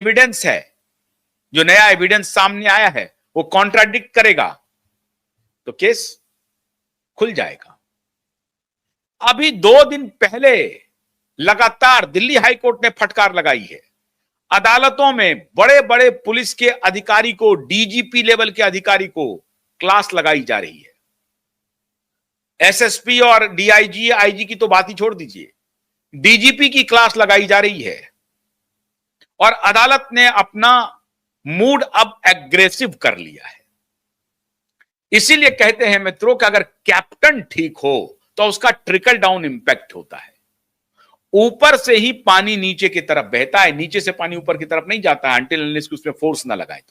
Evidence है, जो नया एविडेंस सामने आया है वो कॉन्ट्राडिक्ट करेगा तो केस खुल जाएगा। अभी 2 दिन पहले लगातार दिल्ली हाईकोर्ट ने फटकार लगाई है। अदालतों में बड़े बड़े पुलिस के अधिकारी को, डीजीपी लेवल के अधिकारी को क्लास लगाई जा रही है। एसएसपी और डीआईजी, आईजी की तो बात ही छोड़ दीजिए, डीजीपी की क्लास लगाई जा रही है। और अदालत ने अपना मूड अब एग्रेसिव कर लिया है। इसीलिए कहते हैं मित्रों कि अगर कैप्टन ठीक हो तो उसका ट्रिकल डाउन इंपैक्ट होता है। ऊपर से ही पानी नीचे की तरफ बहता है, नीचे से पानी ऊपर की तरफ नहीं जाता है अनटिल अनलेस उसमें फोर्स ना लगाए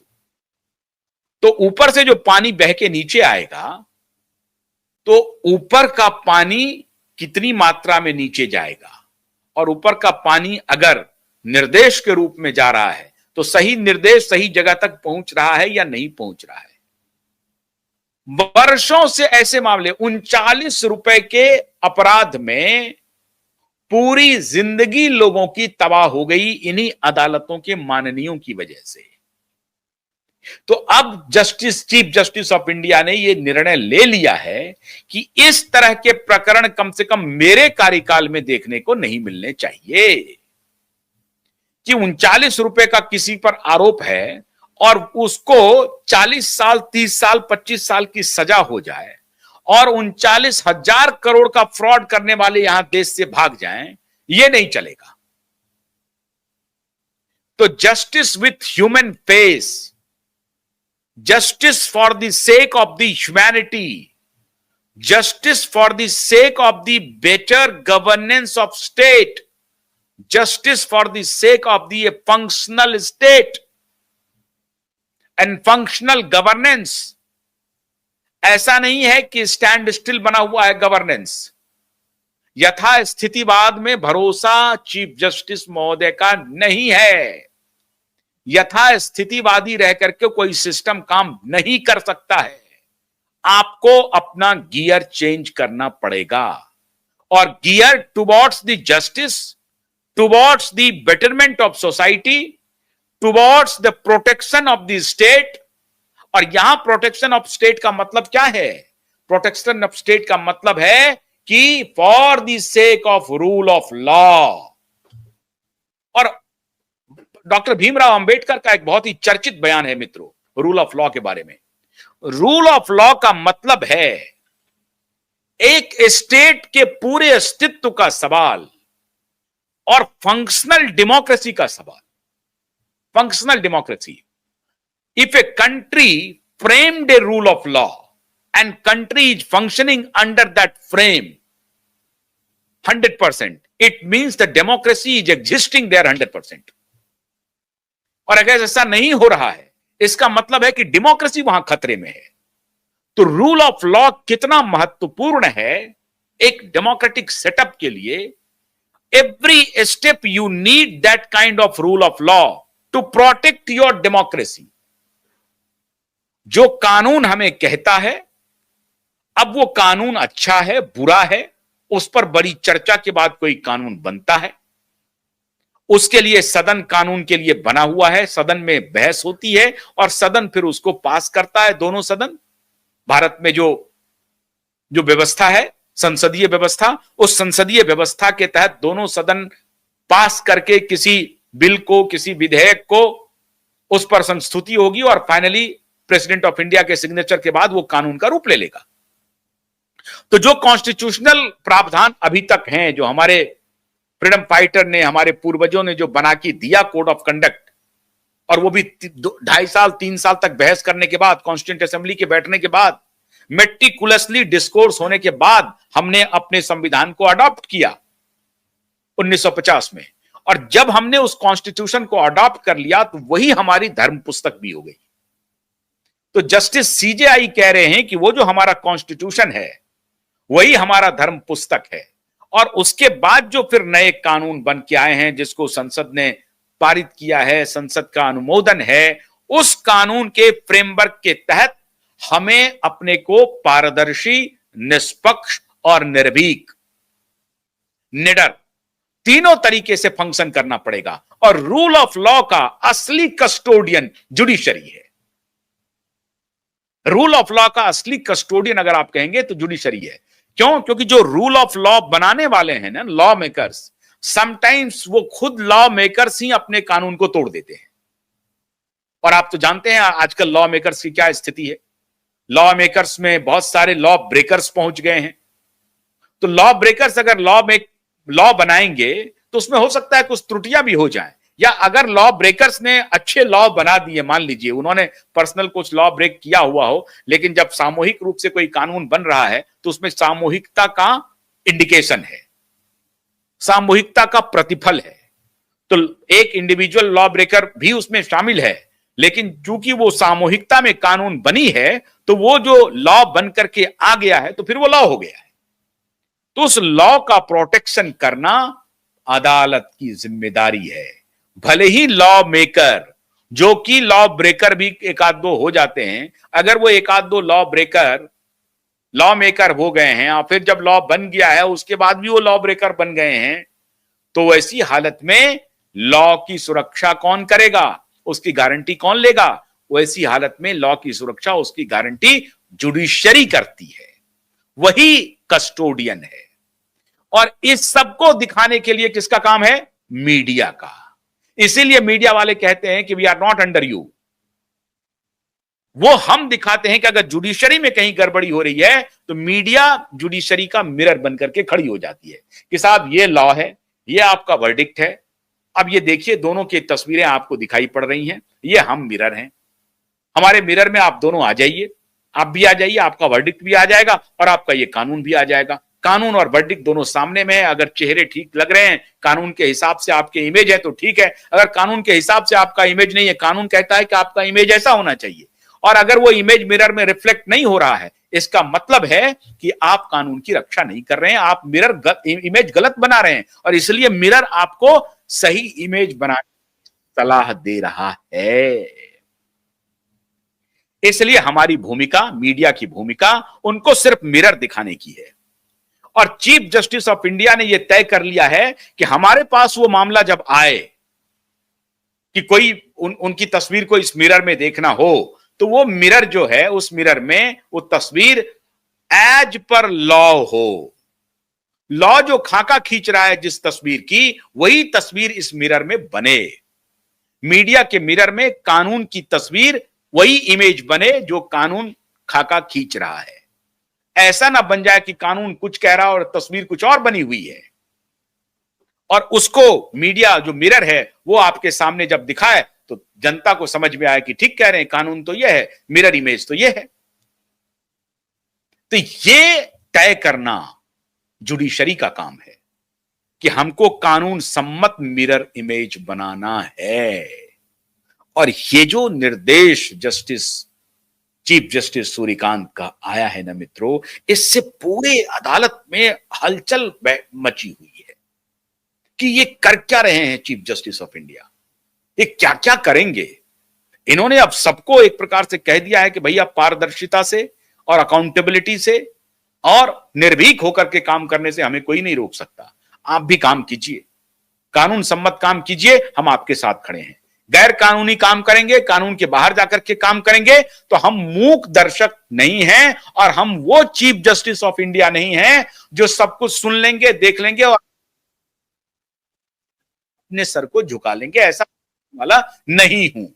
तो ऊपर से जो पानी बह के नीचे आएगा तो ऊपर का पानी कितनी मात्रा में नीचे जाएगा, और ऊपर का पानी अगर निर्देश के रूप में जा रहा है तो सही निर्देश सही जगह तक पहुंच रहा है या नहीं पहुंच रहा है। वर्षों से ऐसे मामले, 39 रुपए के अपराध में पूरी जिंदगी लोगों की तबाह हो गई इन्हीं अदालतों के माननीयों की वजह से। तो अब चीफ जस्टिस ऑफ इंडिया ने यह निर्णय ले लिया है कि इस तरह के प्रकरण कम से कम मेरे कार्यकाल में देखने को नहीं मिलने चाहिए कि 39 रुपए का किसी पर आरोप है और उसको 40 साल, 30 साल, 25 साल की सजा हो जाए और 39,000 करोड़ का फ्रॉड करने वाले यहां देश से भाग जाएं, यह नहीं चलेगा। तो justice with human face, justice for the sake of the humanity, justice for the sake of the better governance of state, justice for the sake of the functional state and functional governance. ऐसा नहीं है कि stand still बना हुआ है governance. यथा स्थितिवाद में भरोसा चीफ जस्टिस महोदय का नहीं है। यथा स्थितिवादी रह करके कोई सिस्टम काम नहीं कर सकता है। आपको अपना गियर चेंज करना पड़ेगा और gear towards the justice, towards the betterment of society, towards the protection of the state. और यहां प्रोटेक्शन ऑफ स्टेट का मतलब क्या है? प्रोटेक्शन ऑफ स्टेट का मतलब है कि for the sake of rule of law. और डॉक्टर भीमराव अंबेडकर का एक बहुत ही चर्चित बयान है मित्रों रूल ऑफ लॉ के बारे में। रूल ऑफ लॉ का मतलब है एक स्टेट के पूरे अस्तित्व का सवाल और फंक्शनल डेमोक्रेसी का सवाल। Functional democracy, if a country framed a rule of law and country is functioning under that frame 100%, it means the democracy is existing there 100%. और अगर ऐसा नहीं हो रहा है इसका मतलब है कि डेमोक्रेसी वहां खतरे में है। तो रूल ऑफ लॉ कितना महत्वपूर्ण है एक डेमोक्रेटिक सेटअप के लिए। Every step you need that kind of rule of law to protect your democracy. जो कानून हमें कहता है, अब वो कानून अच्छा है बुरा है उस पर बड़ी चर्चा के बाद कोई कानून बनता है, उसके लिए सदन कानून के लिए बना हुआ है, सदन में बहस होती है और सदन फिर उसको पास करता है। दोनों सदन, भारत में जो व्यवस्था है संसदीय व्यवस्था, उस संसदीय व्यवस्था के तहत दोनों सदन पास करके किसी बिल को, किसी विधेयक को, उस पर संस्तुति होगी और फाइनली प्रेसिडेंट ऑफ इंडिया के सिग्नेचर के बाद वो कानून का रूप ले लेगा। तो जो कॉन्स्टिट्यूशनल प्रावधान अभी तक हैं, जो हमारे फ्रीडम फाइटर ने, हमारे पूर्वजों ने जो बना के दिया कोड ऑफ कंडक्ट, और वो भी 2.5 साल 3 साल तक बहस करने के बाद, कॉन्स्टिट्यूंट असेंबली के बैठने के बाद, मेटिकुलसली डिस्कोर्स होने के बाद हमने अपने संविधान को अडॉप्ट किया 1950 में। और जब हमने उस कॉन्स्टिट्यूशन को अडॉप्ट कर लिया तो वही हमारी धर्म पुस्तक भी हो गई। तो जस्टिस सीजेआई कह रहे हैं कि वो जो हमारा कॉन्स्टिट्यूशन है वही हमारा धर्म पुस्तक है, और उसके बाद जो फिर नए कानून बन के आए हैं जिसको संसद ने पारित किया है, संसद का अनुमोदन है, उस कानून के फ्रेमवर्क के तहत हमें अपने को पारदर्शी, निष्पक्ष और निर्भीक, निडर तीनों तरीके से फंक्शन करना पड़ेगा। और रूल ऑफ लॉ का असली कस्टोडियन जुडिशरी है। रूल ऑफ लॉ का असली कस्टोडियन अगर आप कहेंगे तो जुडिशरी है। क्यों? क्योंकि जो रूल ऑफ लॉ बनाने वाले हैं ना, लॉ मेकर्स, समटाइम्स वो खुद लॉ मेकर्स ही अपने कानून को तोड़ देते हैं। और आप तो जानते हैं आजकल लॉ मेकर्स की क्या स्थिति है। लॉ मेकर्स में बहुत सारे लॉ ब्रेकर्स पहुंच गए हैं। तो लॉ ब्रेकर्स अगर लॉ बनाएंगे तो उसमें हो सकता है कुछ त्रुटियां भी हो जाएं, या अगर लॉ ब्रेकर्स ने अच्छे लॉ बना दिए, मान लीजिए उन्होंने पर्सनल कुछ लॉ ब्रेक किया हुआ हो, लेकिन जब सामूहिक रूप से कोई कानून बन रहा है तो उसमें सामूहिकता का इंडिकेशन है, सामूहिकता का प्रतिफल है। तो एक इंडिविजुअल लॉ ब्रेकर भी उसमें शामिल है, लेकिन चूंकि वो सामूहिकता में कानून बनी है तो वो जो लॉ बन करके आ गया है तो फिर वो लॉ हो गया है। तो उस लॉ का प्रोटेक्शन करना अदालत की जिम्मेदारी है। भले ही लॉ मेकर, जो कि लॉ ब्रेकर भी एक आध दो हो जाते हैं, अगर वो एक आध दो लॉ मेकर हो गए हैं और फिर जब लॉ बन गया है उसके बाद भी वो लॉ ब्रेकर बन गए हैं, तो ऐसी हालत में लॉ की सुरक्षा कौन करेगा, उसकी गारंटी कौन लेगा? वैसी हालत में लॉ की सुरक्षा, उसकी गारंटी जुडिशरी करती है, वही कस्टोडियन है। और इस सबको दिखाने के लिए किसका काम है? मीडिया का। इसीलिए मीडिया वाले कहते हैं कि we are not under you. वो हम दिखाते हैं कि अगर जुडिशरी में कहीं गड़बड़ी हो रही है तो मीडिया जुडिशरी का मिरर बनकर के खड़ी हो जाती है कि साहब ये लॉ है, ये आपका वर्डिक्ट है, अब ये देखिए दोनों की तस्वीरें आपको दिखाई पड़ रही हैं, ये हम मिरर हैं, हमारे मिरर में आप दोनों आ जाइए, आप भी आ जाइए, आपका वर्डिक्ट भी आ जाएगा और आपका ये कानून भी आ जाएगा। कानून और वर्डिक्ट दोनों सामने में है। अगर चेहरे ठीक लग रहे हैं, कानून के हिसाब से आपके इमेज है तो ठीक है, अगर कानून के हिसाब से आपका इमेज नहीं है, कानून कहता है कि आपका इमेज ऐसा होना चाहिए, और अगर वो इमेज मिरर में रिफ्लेक्ट नहीं हो रहा है, इसका मतलब है कि आप कानून की रक्षा नहीं कर रहे हैं, आप इमेज गलत बना रहे हैं, और इसलिए मिरर आपको सही इमेज बनाने की सलाह दे रहा है। इसलिए हमारी भूमिका, मीडिया की भूमिका, उनको सिर्फ मिरर दिखाने की है। और चीफ जस्टिस ऑफ इंडिया ने यह तय कर लिया है कि हमारे पास वो मामला जब आए कि कोई उनकी तस्वीर को इस मिरर में देखना हो, तो वो मिरर जो है, उस मिरर में वो तस्वीर एज पर लॉ हो। लॉ जो खाका खींच रहा है जिस तस्वीर की, वही तस्वीर इस मिरर में बने। मीडिया के मिरर में कानून की तस्वीर, वही इमेज बने जो कानून खाका खींच रहा है। ऐसा ना बन जाए कि कानून कुछ कह रहा है और तस्वीर कुछ और बनी हुई है, और उसको मीडिया जो मिरर है वो आपके सामने जब दिखाए तो जनता को समझ में आए कि ठीक कह रहे हैं, कानून तो यह है, मिरर इमेज तो यह है। तो ये तय करना जुडिशरी का काम है कि हमको कानून सम्मत मिरर इमेज बनाना है। और ये जो निर्देश चीफ जस्टिस सूर्यकांत का आया है ना मित्रों, इससे पूरे अदालत में हलचल मची हुई है कि ये कर क्या रहे हैं चीफ जस्टिस ऑफ इंडिया, ये क्या क्या करेंगे। इन्होंने अब सबको एक प्रकार से कह दिया है कि भैया पारदर्शिता से और अकाउंटेबिलिटी से और निर्भीक होकर के काम करने से हमें कोई नहीं रोक सकता। आप भी काम कीजिए, कानून सम्मत काम कीजिए, हम आपके साथ खड़े हैं। गैर कानूनी काम करेंगे, कानून के बाहर जाकर के काम करेंगे तो हम मूक दर्शक नहीं हैं, और हम वो चीफ जस्टिस ऑफ इंडिया नहीं हैं जो सब कुछ सुन लेंगे, देख लेंगे और अपने सर को झुका लेंगे। ऐसा वाला नहीं हूं।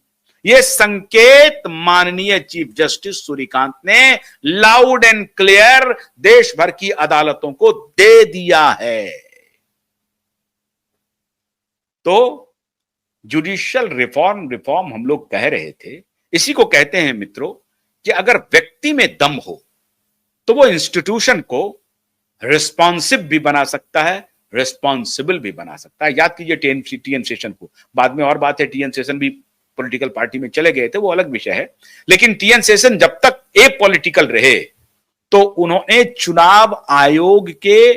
यह संकेत माननीय चीफ जस्टिस सूर्यकांत ने लाउड एंड क्लियर देश भर की अदालतों को दे दिया है। तो जुडिशियल रिफॉर्म हम लोग कह रहे थे, इसी को कहते हैं मित्रों कि अगर व्यक्ति में दम हो तो वो इंस्टीट्यूशन को रिस्पॉन्सिव भी बना सकता है, रिस्पॉन्सिबल भी बना सकता है। याद कीजिए टीएन सेशन को, बाद में और बात है, टीएन सेशन भी पॉलिटिकल पार्टी में चले गए थे, वो अलग विषय है, लेकिन टीएन सेशन जब तक एपॉलिटिकल रहे तो उन्होंने चुनाव आयोग के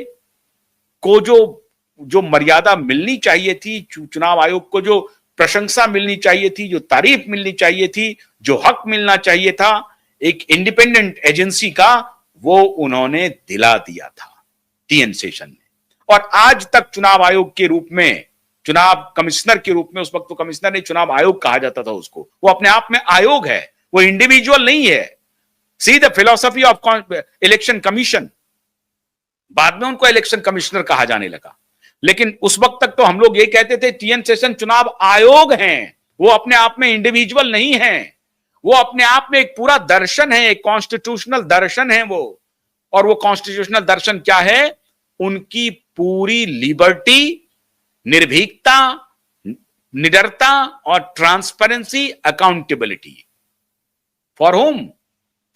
को जो मर्यादा मिलनी चाहिए थी, चुनाव आयोग को जो प्रशंसा मिलनी चाहिए थी, जो तारीफ मिलनी चाहिए थी, जो हक मिलना चाहिए था एक इंडिपेंडेंट एजेंसी का, वो उन्होंने दिला दिया था टीएन सेशन ने। और आज तक चुनाव आयोग के रूप में, चुनाव कमिश्नर के रूप में, उस वक्त तो कमिश्नर नहीं, चुनाव आयोग कहा जाता था उसको, वो अपने आप में आयोग है, वो इंडिविजुअल नहीं है। See the philosophy of election commission. बाद में उनको इलेक्शन कमिश्नर कहा जाने लगा, लेकिन उस वक्त तक तो हम लोग ये कहते थे टीएन शेषन चुनाव आयोग हैं, वो अपने आप में इंडिविजुअल नहीं है, वो अपने आप में एक पूरा दर्शन है, एक कॉन्स्टिट्यूशनल दर्शन है वो। और वो कॉन्स्टिट्यूशनल दर्शन क्या है? उनकी पूरी लिबर्टी, निर्भीकता, निडरता और transparency, accountability. For home?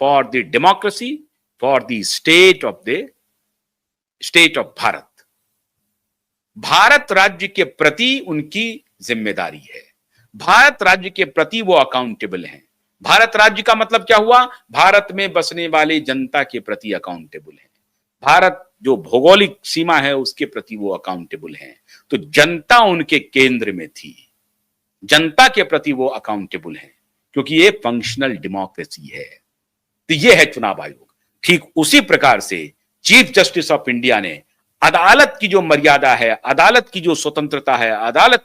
For the democracy, for the state of Bharat. Bharat राज्य के प्रति उनकी जिम्मेदारी है, भारत राज्य के प्रति वो अकाउंटेबल हैं। भारत राज्य का मतलब क्या हुआ? भारत में बसने वाले जनता के प्रति अकाउंटेबल है, भारत जो भौगोलिक सीमा है उसके प्रति वो अकाउंटेबल हैं। तो जनता उनके केंद्र में थी, जनता के प्रति वो अकाउंटेबल हैं, क्योंकि ये फंक्शनल डेमोक्रेसी है। तो ये है चुनाव आयोग। ठीक उसी प्रकार से चीफ जस्टिस ऑफ इंडिया ने अदालत की जो मर्यादा है, अदालत की जो स्वतंत्रता है, अदालत